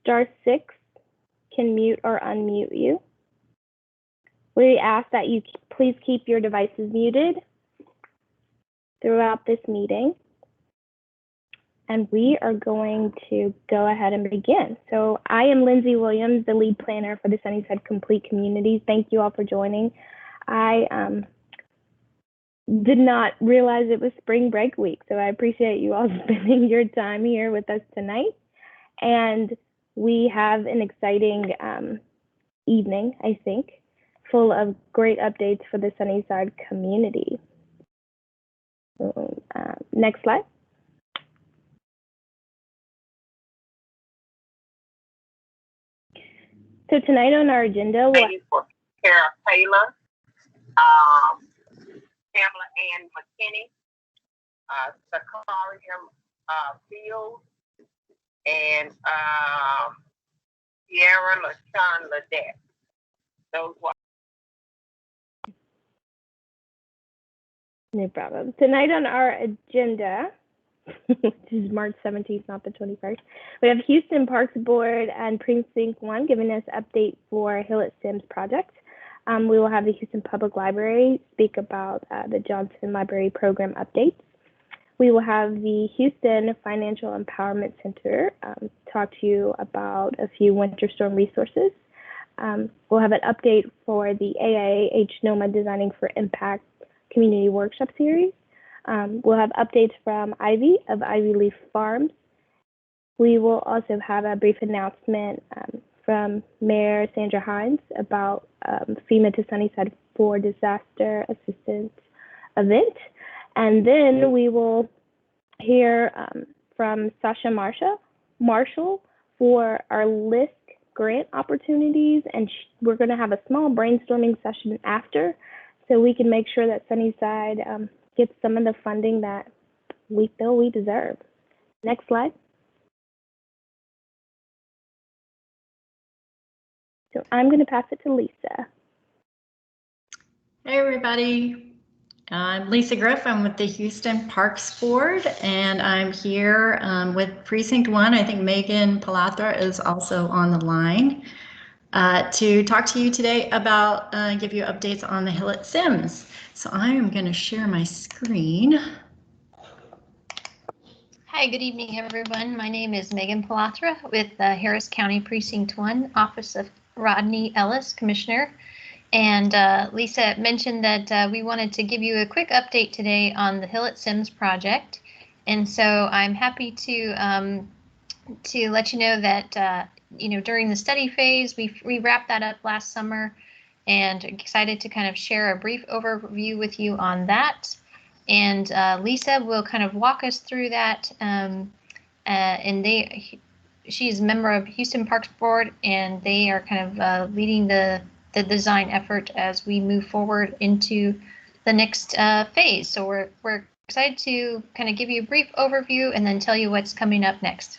*6 can mute or unmute you. We ask that you please keep your devices muted throughout this meeting. And we are going to go ahead and begin. So I am Lindsay Williams, the lead planner for the Sunnyside Complete Communities. Thank you all for joining. I did not realize it was spring break week, so I appreciate you all spending your time here with us tonight. And we have an exciting evening, I think, full of great updates for the Sunnyside community. So, next slide. So tonight on our agenda, Thank you for Kara Taylor, Pamela Ann McKinney, Zachariah Fields, and Sierra LaShawn Ladette. Those were no problem. Tonight on our agenda, which is March 17th, not the 21st, we have Houston Parks Board and Precinct 1 giving us update for Hillett Sims project. We will have the Houston Public Library speak about the Johnson Library Program updates. We will have the Houston Financial Empowerment Center talk to you about a few winter storm resources. We'll have an update for the AIA HNOMA Designing for Impact Community Workshop Series. We'll have updates from Ivy of Ivy Leaf Farms. We will also have a brief announcement from Mayor Sandra Hines about FEMA to Sunnyside for Disaster Assistance event. And then we will hear from Sasha Marshall for our LISC grant opportunities. And we're going to have a small brainstorming session after, so we can make sure that Sunnyside gets some of the funding that we feel we deserve. Next slide. So I'm going to pass it to Lisa. Hey everybody, I'm Lisa Griff. I'm with the Houston Parks Board, and I'm here with Precinct 1. I think Megan Palatra is also on the line to talk to you today about, give you updates on the Hillett Sims. So I am going to share my screen. Hi, good evening, everyone. My name is Megan Palatra with Harris County Precinct 1, Office of Rodney Ellis, Commissioner. And Lisa mentioned that we wanted to give you a quick update today on the Hillett Sims project. And so I'm happy to let you know that during the study phase, we wrapped that up last summer, and excited to kind of share a brief overview with you on that. And Lisa will kind of walk us through that. She's a member of Houston Parks Board, and they are kind of leading the design effort as we move forward into the next phase. So we're excited to kind of give you a brief overview and then tell you what's coming up next.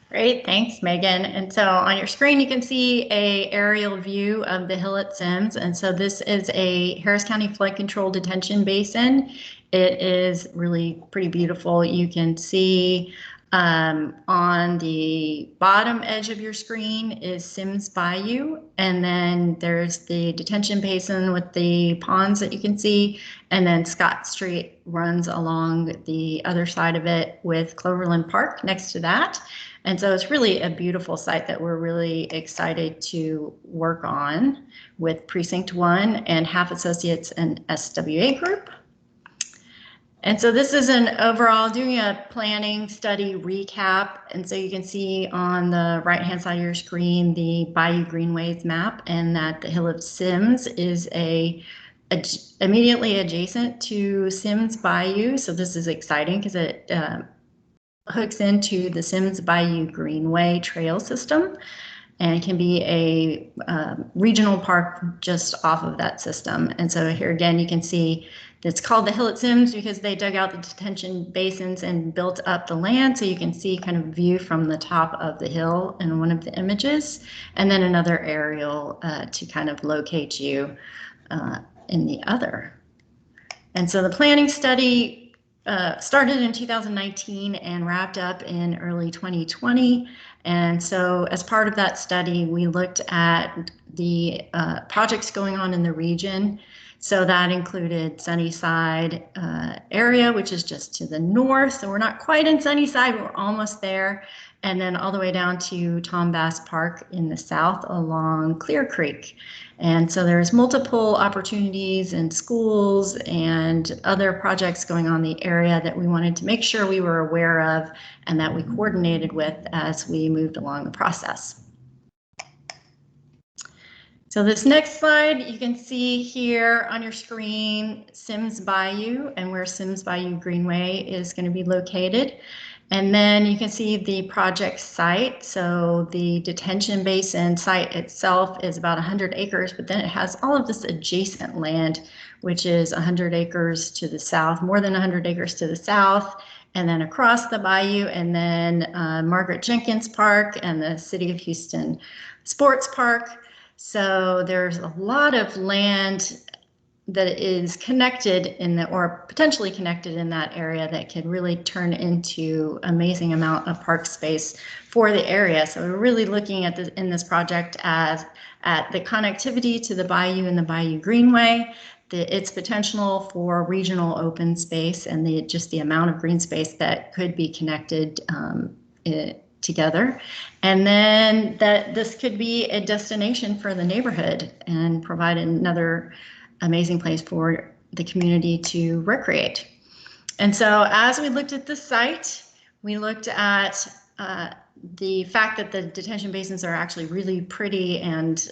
Great, thanks, Megan. And so on your screen, you can see a aerial view of the Hillett Sims. And so this is a Harris County flood control detention basin. It is really pretty beautiful. You can see on the bottom edge of your screen is Sims Bayou, and then there's the detention basin with the ponds that you can see, and then Scott Street runs along the other side of it with Cloverland Park next to that. And so it's really a beautiful site that we're really excited to work on with Precinct 1 and Half Associates and SWA Group. And so this is an overall doing a planning study recap. And so you can see on the right-hand side of your screen the Bayou Greenways map, and that the Hillett Sims is immediately adjacent to Sims Bayou. So this is exciting because it hooks into the Sims Bayou Greenway trail system, and can be a regional park just off of that system. And so here again, you can see it's called the Hillett Sims because they dug out the detention basins and built up the land. So you can see kind of view from the top of the hill in one of the images, and then another aerial to kind of locate you in the other. And so the planning study started in 2019 and wrapped up in early 2020. And so as part of that study, we looked at the projects going on in the region. So that included Sunnyside area, which is just to the north. So we're not quite in Sunnyside, but we're almost there. And then all the way down to Tom Bass Park in the south along Clear Creek. And so there's multiple opportunities and schools and other projects going on in the area that we wanted to make sure we were aware of and that we coordinated with as we moved along the process. So this next slide, you can see here on your screen, Sims Bayou and where Sims Bayou Greenway is going to be located. And then you can see the project site. So the detention basin site itself is about 100 acres, but then it has all of this adjacent land, which is 100 acres to the south, more than 100 acres to the south, and then across the bayou, and then Margaret Jenkins Park and the City of Houston Sports Park. So there's a lot of land that is connected in the, or potentially connected in that area that could really turn into amazing amount of park space for the area. So we're really looking at this in this project as at the connectivity to the bayou and the Bayou Greenway, its potential for regional open space, and just the amount of green space that could be connected together. And then that this could be a destination for the neighborhood and provide another amazing place for the community to recreate. And so as we looked at the site, we looked at the fact that the detention basins are actually really pretty, and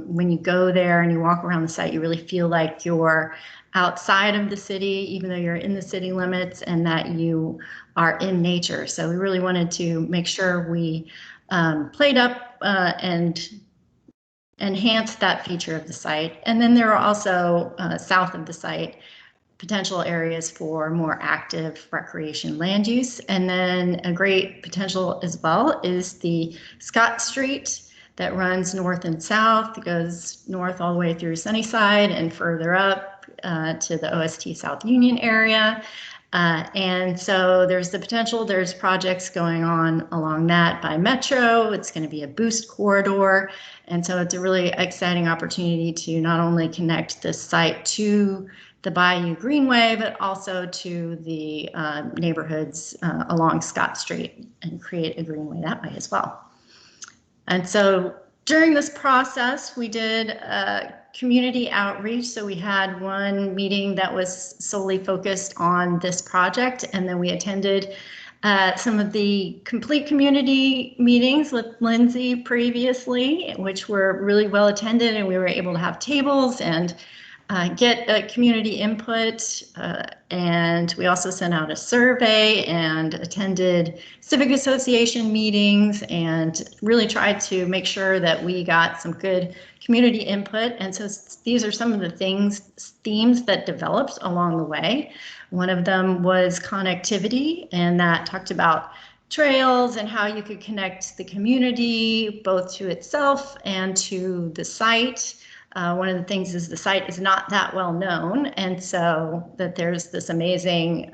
when you go there and you walk around the site, you really feel like you're outside of the city, even though you're in the city limits, and that you are in nature. So we really wanted to make sure we played up and enhance that feature of the site. And then there are also south of the site potential areas for more active recreation land use. And then a great potential as well is the Scott Street that runs north and south. It goes north all the way through Sunnyside and further up to the OST South Union area. And so there's the potential, there's projects going on along that by Metro. It's going to be a boost corridor. And so it's a really exciting opportunity to not only connect this site to the Bayou Greenway, but also to the neighborhoods along Scott Street, and create a greenway that way as well. And so during this process, we did community outreach. So we had one meeting that was solely focused on this project, and then we attended some of the complete community meetings with Lindsay previously, which were really well attended, and we were able to have tables and get community input, and we also sent out a survey and attended civic association meetings and really tried to make sure that we got some good community input. And so these are some of the themes that developed along the way. One of them was connectivity, and that talked about trails and how you could connect the community both to itself and to the site. One of the things is the site is not that well known, and so that there's this amazing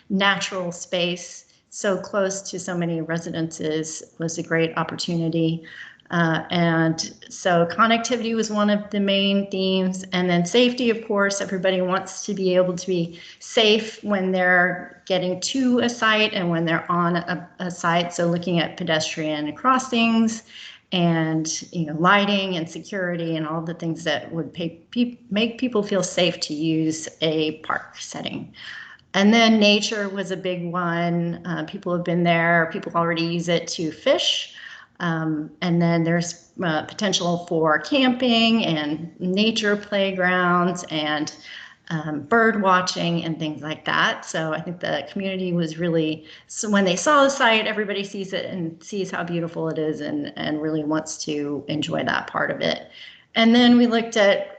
natural space so close to so many residences was a great opportunity. And so connectivity was one of the main themes, and then safety, of course. Everybody wants to be able to be safe when they're getting to a site and when they're on a site. So looking at pedestrian crossings, and lighting and security and all the things that would make people feel safe to use a park setting. And then nature was a big one. People have been there, people already use it to fish. And then there's potential for camping and nature playgrounds and bird watching and things like that. So I think the community was really, so when they saw the site, everybody sees it and sees how beautiful it is and really wants to enjoy that part of it. And then we looked at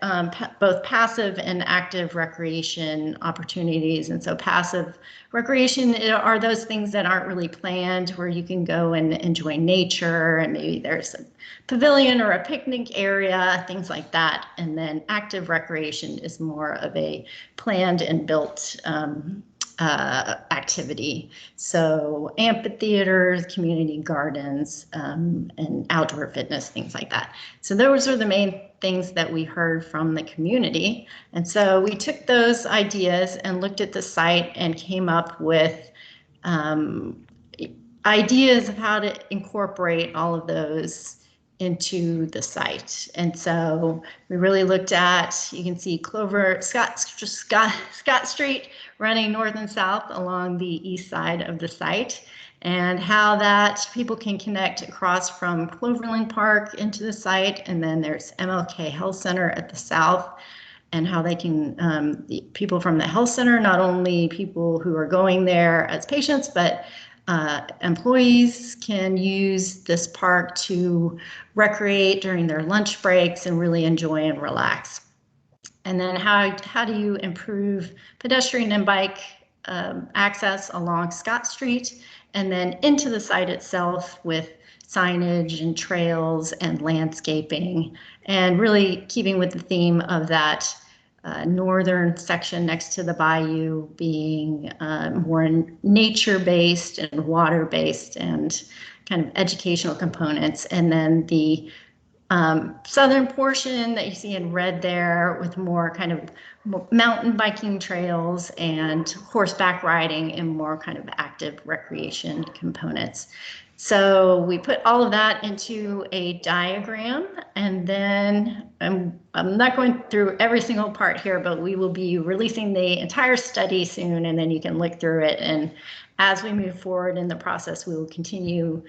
both passive and active recreation opportunities. And so passive recreation are those things that aren't really planned, where you can go and enjoy nature, and maybe there's a pavilion or a picnic area, things like that. And then active recreation is more of a planned and built activity. So amphitheaters, community gardens, and outdoor fitness, things like that. So those are the main things that we heard from the community. And so we took those ideas and looked at the site and came up with ideas of how to incorporate all of those into the site. And so we really looked at, you can see Scott Street running north and south along the east side of the site, and how that people can connect across from Cloverland Park into the site. And then there's MLK Health Center at the south, and how they can, the people from the health center, not only people who are going there as patients, but employees can use this park to recreate during their lunch breaks and really enjoy and relax. And then how do you improve pedestrian and bike access along Scott Street, and then into the site itself with signage and trails and landscaping, and really keeping with the theme of that northern section next to the bayou being more nature-based and water-based and kind of educational components. And then the southern portion that you see in red there with more kind of mountain biking trails and horseback riding and more kind of active recreation components. So we put all of that into a diagram, and then I'm not going through every single part here, but we will be releasing the entire study soon, and then you can look through it. And as we move forward in the process, we will continue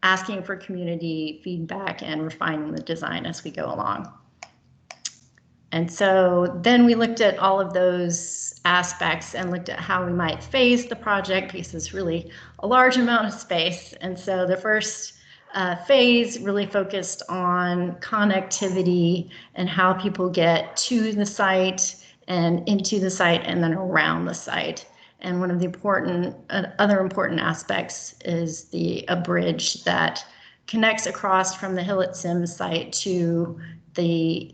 asking for community feedback and refining the design as we go along. And so then we looked at all of those aspects and looked at how we might phase the project, because it's really a large amount of space. And so the first phase really focused on connectivity and how people get to the site and into the site and then around the site. And one of the other important aspects is a bridge that connects across from the Hillett Sims site to the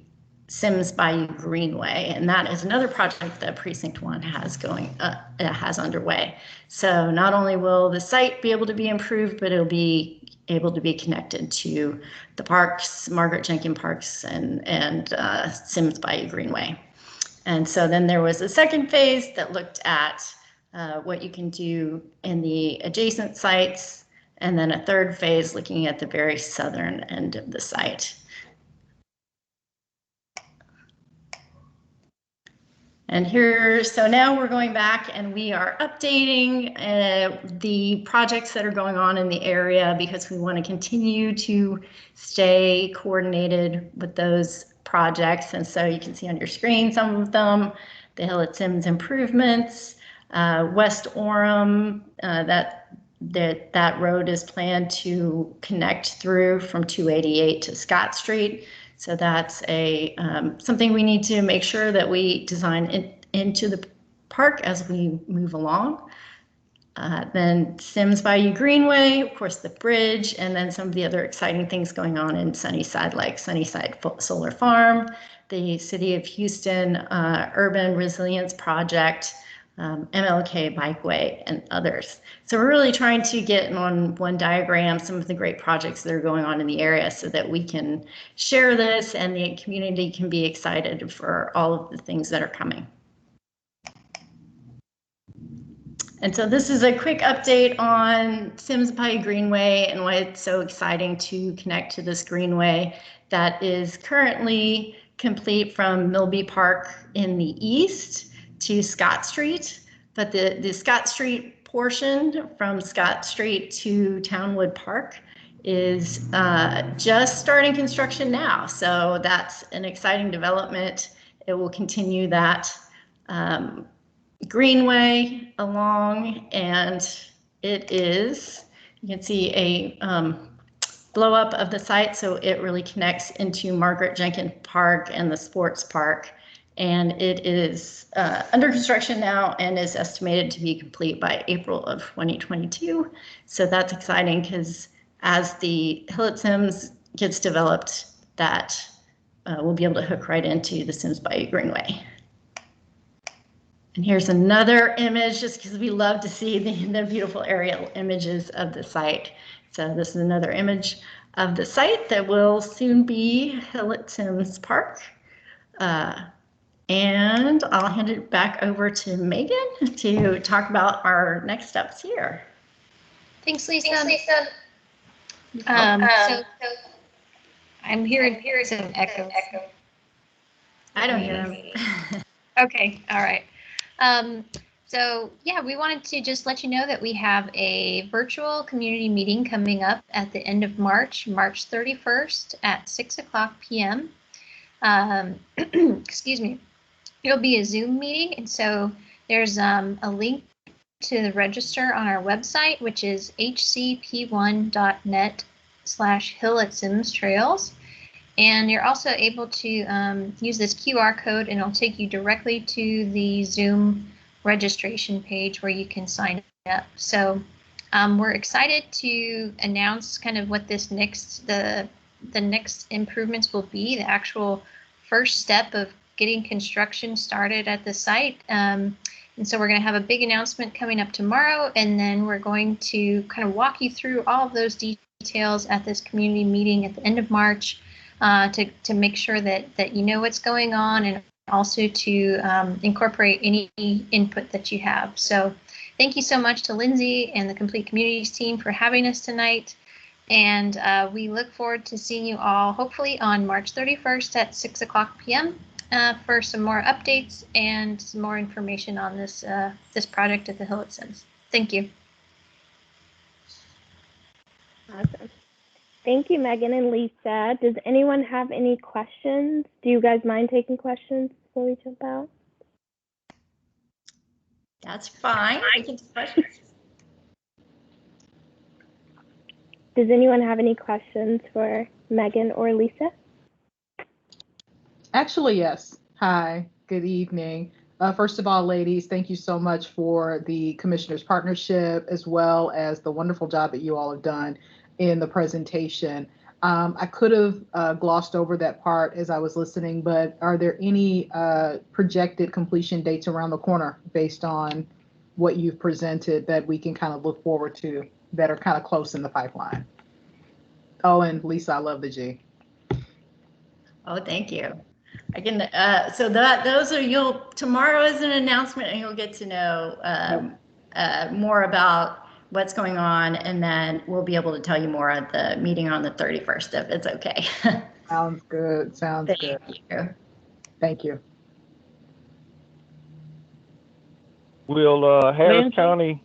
Sims Bayou Greenway, and that is another project that Precinct 1 has underway. So not only will the site be able to be improved, but it'll be able to be connected to the parks, Margaret Jenkins Parks, and Sims Bayou Greenway. And so then there was a second phase that looked at what you can do in the adjacent sites, and then a third phase looking at the very southern end of the site. And here, so now we're going back and we are updating the projects that are going on in the area, because we want to continue to stay coordinated with those projects. And so you can see on your screen some of them: the Hillett Sims improvements, West Orem, that road is planned to connect through from 288 to Scott Street. So that's something we need to make sure that we design into the park as we move along. Then Sims Bayou Greenway, of course, the bridge, and then some of the other exciting things going on in Sunnyside, like Sunnyside Solar Farm, the City of Houston Urban Resilience Project, MLK Bikeway, and others. So we're really trying to get on one diagram some of the great projects that are going on in the area, so that we can share this and the community can be excited for all of the things that are coming. And so this is a quick update on Sims Bayou Greenway and why it's so exciting to connect to this greenway that is currently complete from Milby Park in the east to Scott Street, but the Scott Street portion from Scott Street to Townwood Park is just starting construction now. So that's an exciting development. It will continue that greenway along, and it is, you can see a blow up of the site, so it really connects into Margaret Jenkins Park and the sports park. And it is under construction now and is estimated to be complete by April of 2022. So that's exciting, because as the Hillett Sims gets developed, that we'll be able to hook right into the Sims Bayou Greenway. And here's another image, just because we love to see the beautiful aerial images of the site. So this is another image of the site that will soon be Hillett Sims Park. And I'll hand it back over to Megan to talk about our next steps here. Thanks, Lisa. So I'm hearing some echoes. I don't hear them. Okay, all right. So yeah, we wanted to just let you know that we have a virtual community meeting coming up at the end of March, March 31st at 6:00 p.m. Excuse me. It'll be a Zoom meeting, and so there's a link to the register on our website, which is hcp1.net/HillettSimsTrails. And you're also able to use this QR code, and it'll take you directly to the Zoom registration page where you can sign up. So we're excited to announce kind of what this the next improvements will be, the actual first step of getting construction started at the site. And so we're going to have a big announcement coming up tomorrow, and then we're going to kind of walk you through all of those details at this community meeting at the end of March to make sure that you know what's going on, and also to incorporate any input that you have. So thank you so much to Lindsay and the Complete Communities team for having us tonight. And we look forward to seeing you all hopefully on March 31st at 6:00 p.m. For some more updates and some more information on this this project at the Hillett Sims. Thank you. Awesome. Thank you, Megan and Lisa. Does anyone have any questions? Do you guys mind taking questions before we jump out? That's fine. We can take questions. Does anyone have any questions for Megan or Lisa? Actually, yes. Hi, good evening. First of all, ladies, thank you so much for the Commissioners' Partnership, as well as the wonderful job that you all have done in the presentation. I could have glossed over that part as I was listening, but are there any projected completion dates around the corner based on what you've presented that we can kind of look forward to that are kind of close in the pipeline? Oh, and Lisa, I love the G. Oh, thank you. I can, so those are, tomorrow is an announcement, and you'll get to know more about what's going on, and then we'll be able to tell you more at the meeting on the 31st, if it's okay. Sounds good. Sounds good. Thank you. Thank you. Will Harris County?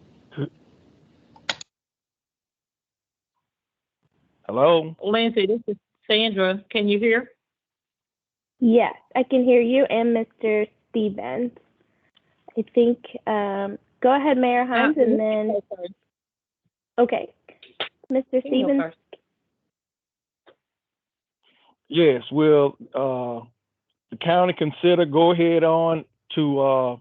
Hello? Lindsay, this is Sandra. Can you hear? Yes, I can hear you and Mr. Stevens. I think, go ahead, Mayor Hines, and then, okay. Mr. Stevens? Yes, will the county consider go ahead on to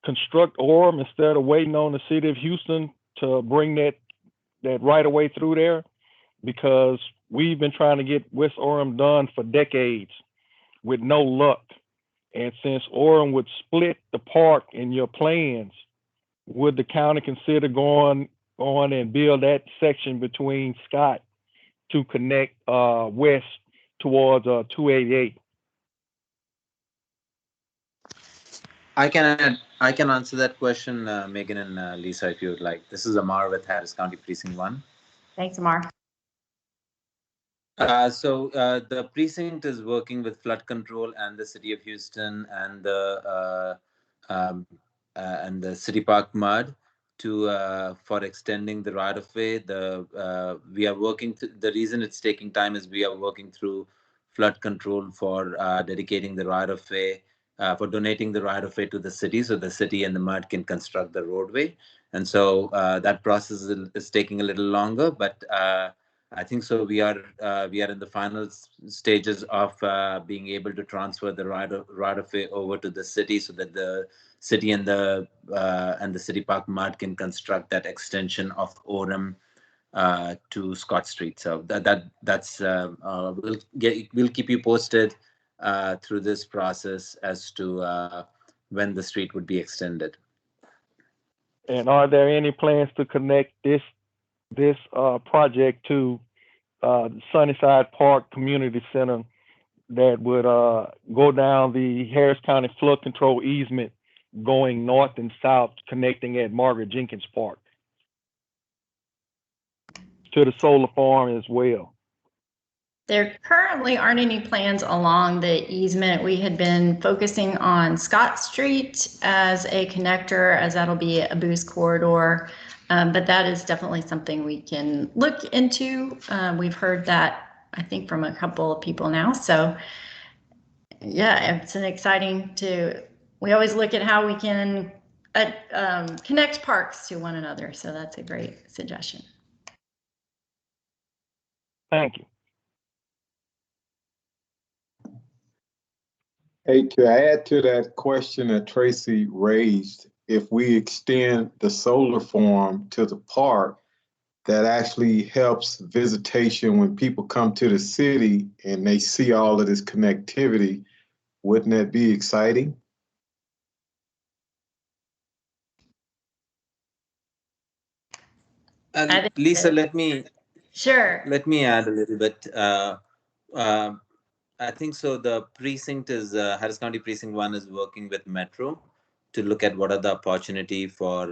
construct Orem instead of waiting on the city of Houston to bring that right of way through there? Because we've been trying to get West Orem done for decades with no luck. And since Orem would split the park in your plans, would the county consider going on and build that section between Scott to connect west towards 288? I can answer that question, Megan and Lisa, if you would like. This is Amar with Harris County Precinct 1. Thanks, Amar. So the precinct is working with flood control and the city of Houston and the city park MUD to for extending the right of way. We are working. The reason it's taking time is we are working through flood control for dedicating the right of way, for donating the right of way to the city, so the city and the MUD can construct the roadway. And so that process is taking a little longer, but I think so. We are in the final stages of being able to transfer the right of way over to the city, so that the city and the city park MUD can construct that extension of Orem to Scott Street. So that's we'll keep you posted through this process as to when the street would be extended. And are there any plans to connect this project to Sunnyside Park Community Center that would go down the Harris County flood control easement going north and south, connecting at Margaret Jenkins Park to the solar farm as well? There currently aren't any plans along the easement. We had been focusing on Scott Street as a connector, as that'll be a boost corridor. But that is definitely something we can look into. We've heard that, I think, from a couple of people now. So yeah, it's an exciting we always look at how we can connect parks to one another. So that's a great suggestion. Thank you. Hey, to add to that question that Tracy raised, if we extend the solar farm to the park, that actually helps visitation when people come to the city and they see all of this connectivity. Wouldn't that be exciting? Lisa, let me add a little bit. I think so. The precinct is Harris County Precinct 1 is working with Metro to look at what are the opportunity for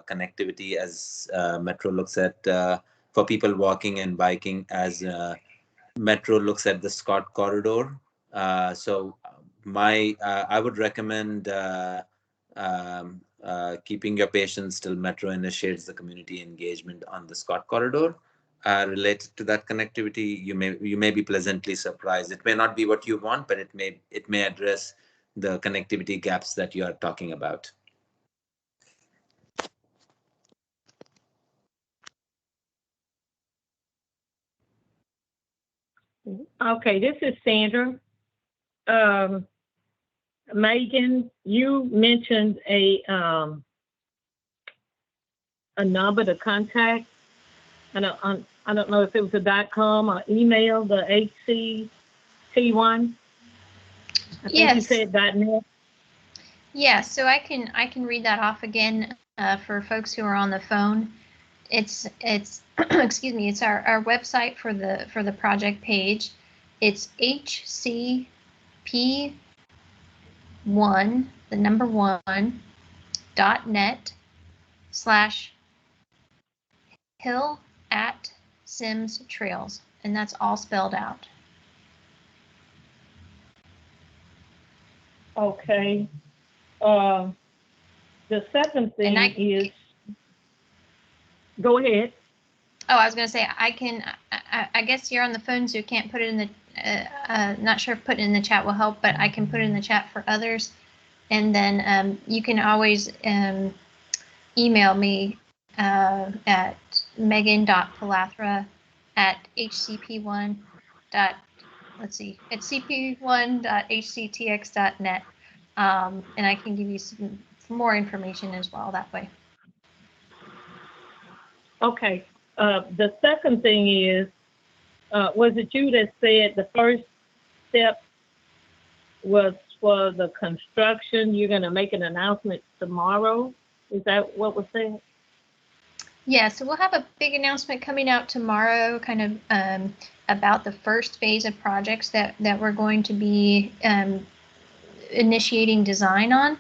connectivity as Metro looks at for people walking and biking as Metro looks at the Scott corridor. So I would recommend keeping your patience till Metro initiates the community engagement on the Scott corridor. Related to that connectivity, you may be pleasantly surprised. It may not be what you want, but it may address the connectivity gaps that you are talking about. Okay, this is Sandra. Megan, you mentioned a number to contact. I don't know if it was a .com or email, the HCT1. I think you said .net. Yeah, so I can read that off again for folks who are on the phone. It's excuse me, it's our website for the project page. It's HCP1, the number 1, .net/hill@Sims Trails, and that's all spelled out. Okay. The second thing is, go ahead. Oh, I was going to say, I guess you're on the phone, so you can't put it in the, not sure if putting it in the chat will help, but I can put it in the chat for others. And then you can always email me at megan.palathra@hcp1. Let's see, at cp1.hctx.net. And I can give you some more information as well that way. Okay. The second thing is, was it you that said the first step was for the construction? You're going to make an announcement tomorrow? Is that what was said? Yeah, so we'll have a big announcement coming out tomorrow, kind of about the first phase of projects that we're going to be initiating design on.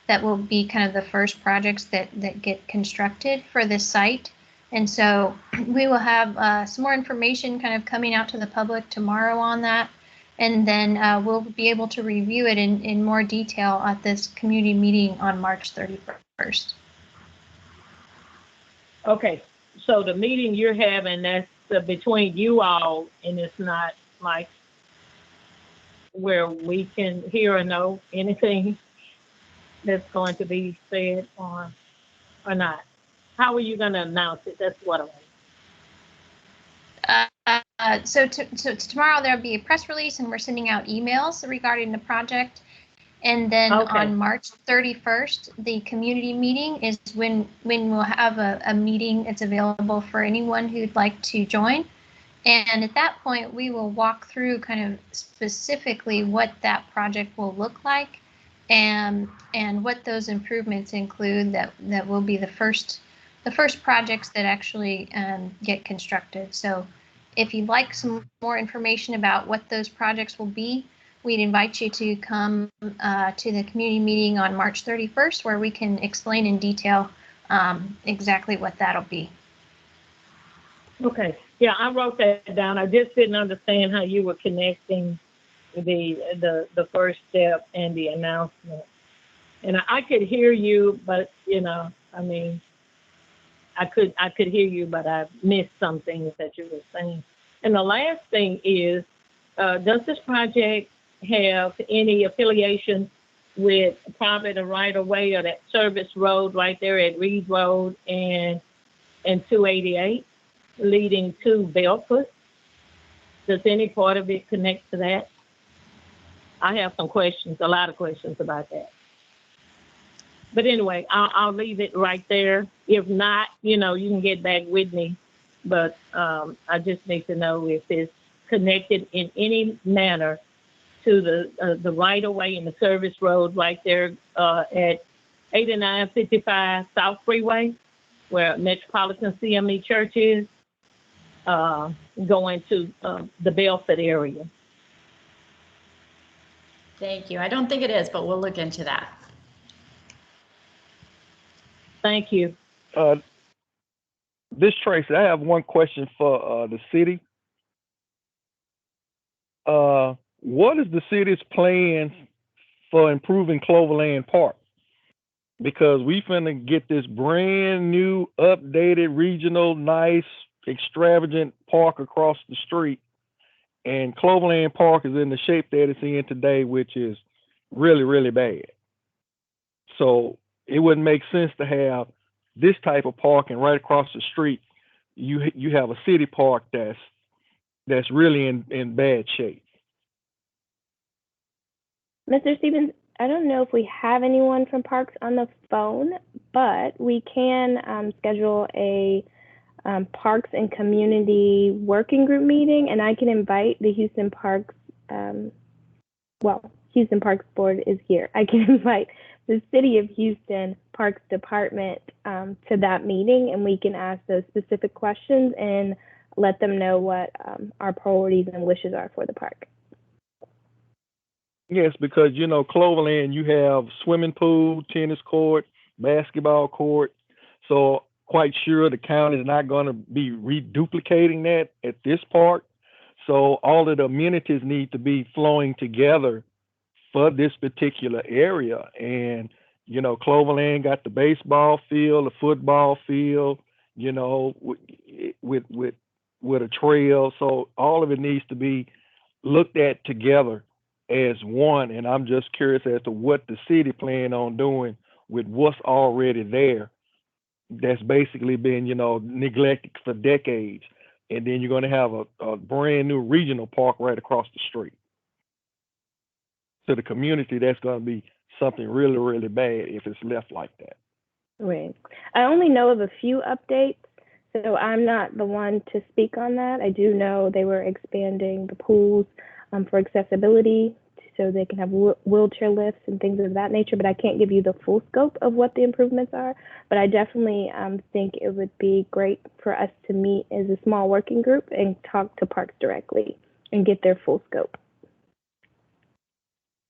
That will be kind of the first projects that get constructed for this site. And so we will have some more information kind of coming out to the public tomorrow on that. And then we'll be able to review it in more detail at this community meeting on March 31st. Okay, so the meeting you're having, that's between you all, and it's not like where we can hear or know anything that's going to be said or not. How are you going to announce it? That's what I want. So tomorrow there'll be a press release, and we're sending out emails regarding the project. And then on March 31st, the community meeting is when we'll have a meeting. It's available for anyone who'd like to join. And at that point, we will walk through kind of specifically what that project will look like. and what those improvements include that will be the first projects that actually get constructed. So if you'd like some more information about what those projects will be, we'd invite you to come to the community meeting on March 31st, where we can explain in detail exactly what that'll be. Okay. Yeah, I wrote that down. I just didn't understand how you were connecting the first step and the announcement. And I could hear you, but I mean, I could hear you, but I missed some things that you were saying. And the last thing is, does this project have any affiliation with private or right of way or that service road right there at Reed Road and 288 leading to Belfast? Does any part of it connect to that? I have some questions, a lot of questions about that. But anyway, I'll leave it right there. If not, you can get back with me. But I just need to know if it's connected in any manner to the right-of-way and the service road right there at 8955 South Freeway, where Metropolitan CME Church is, going to the Belford area. Thank you. I don't think it is, but we'll look into that. Thank you. This Tracy, I have one question for the city. What is the city's plans for improving Cloverland Park? Because we finna get this brand new, updated, regional, nice, extravagant park across the street. And Cloverland Park is in the shape that it's in today, which is really, really bad. So it wouldn't make sense to have this type of parking right across the street. You have a city park that's really in bad shape. Mr. Stevens, I don't know if we have anyone from Parks on the phone, but we can schedule a Parks and Community Working Group meeting, and I can invite the Houston Parks, Houston Parks Board is here. I can invite the City of Houston Parks Department to that meeting, and we can ask those specific questions and let them know what our priorities and wishes are for the park. Yes, because Cloverland, you have swimming pool, tennis court, basketball court. So quite sure the county is not going to be reduplicating that at this park. So all of the amenities need to be flowing together for this particular area. And Cloverland got the baseball field, the football field, with a trail. So all of it needs to be looked at together as one. And I'm just curious as to what the city plan on doing with what's already there that's basically been, neglected for decades. And then you're going to have a brand new regional park right across the street. To the community, that's going to be something really, really bad if it's left like that. Right. I only know of a few updates, so I'm not the one to speak on that. I do know they were expanding the pools for accessibility so they can have wheelchair lifts and things of that nature, but I can't give you the full scope of what the improvements are. But I definitely think it would be great for us to meet as a small working group and talk to Parks directly and get their full scope.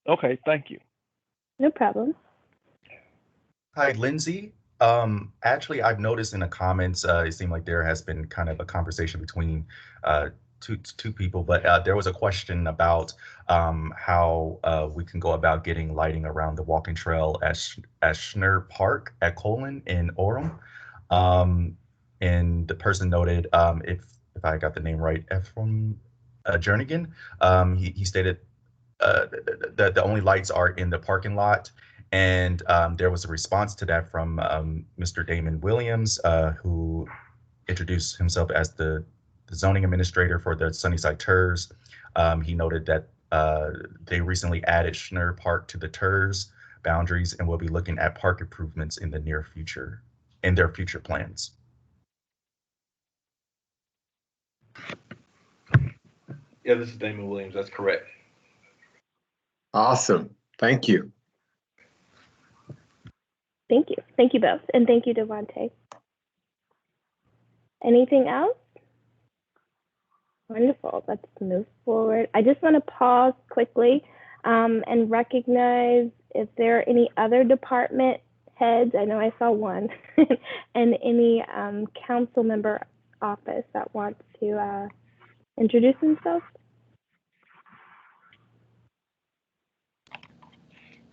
Okay, thank you. No problem. Hi, Lindsay. Actually, I've noticed in the comments, it seemed like there has been kind of a conversation between two people, but there was a question about how we can go about getting lighting around the walking trail at Schnur Park at Colon in Orem. And the person noted, if I got the name right, Ephraim Jernigan, he stated that the only lights are in the parking lot. And there was a response to that from Mr. Damon Williams, who introduced himself as the zoning administrator for the Sunnyside TERS. He noted that they recently added Schnur Park to the TERS boundaries and will be looking at park improvements in the near future, in their future plans. Yeah, this is Damon Williams. That's correct. Awesome. Thank you. Thank you. Thank you both. And thank you, Devontae. Anything else? Wonderful. Let's move forward. I just want to pause quickly and recognize if there are any other department heads, I know I saw one, and any council member office that wants to introduce themselves.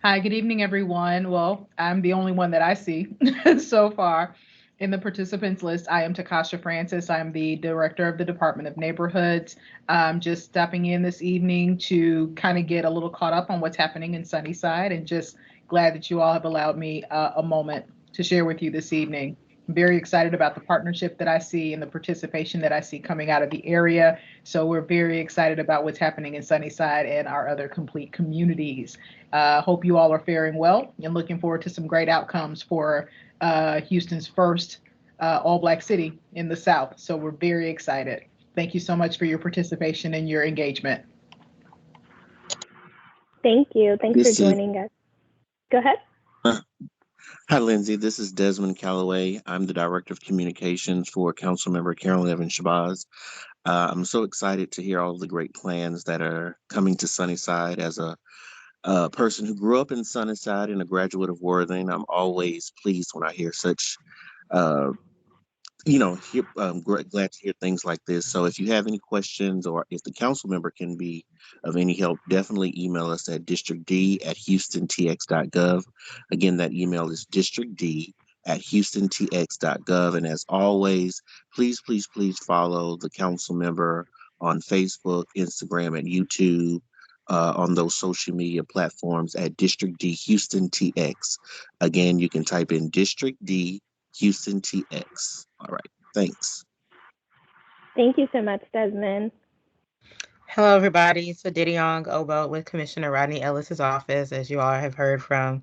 Hi, good evening, everyone. Well, I'm the only one that I see so far. In the participants list, I am Takasha Francis. I'm the director of the Department of Neighborhoods. Just stepping in this evening to kind of get a little caught up on what's happening in Sunnyside, and just glad that you all have allowed me a moment to share with you this evening. I'm very excited about the partnership that I see and the participation that I see coming out of the area. So we're very excited about what's happening in Sunnyside and our other complete communities. Hope you all are faring well and looking forward to some great outcomes for Houston's first all-Black city in the South. So we're very excited. Thank you so much for your participation and your engagement. Thank you. Thanks for joining us. Go ahead. Hi, Lindsay. This is Desmond Calloway. I'm the Director of Communications for Councilmember Carolyn Evans Shabazz. I'm so excited to hear all of the great plans that are coming to Sunnyside. As a person who grew up in Sunnyside and a graduate of Worthing, I'm always pleased when I hear such glad to hear things like this. So if you have any questions, or if the council member can be of any help, definitely email us at districtd@houstontx.gov. Again, that email is districtd@houstontx.gov. And as always, please follow the council member on Facebook, Instagram, and YouTube, on those social media platforms at District D Houston TX. Again, you can type in District D Houston TX. All right. Thanks. Thank you so much, Desmond. Hello, everybody. It's Adidiong Obo with Commissioner Rodney Ellis's office. As you all have heard from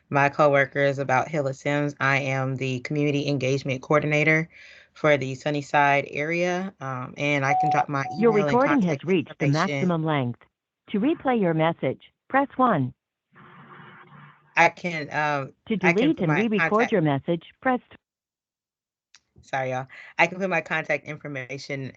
my coworkers about Hilla Sims, I am the Community Engagement Coordinator for the Sunnyside area, and I can drop my email. Your recording has reached the maximum length. To replay your message, press 1. I can to delete and re-record your message, press. Sorry, y'all. I can put my contact information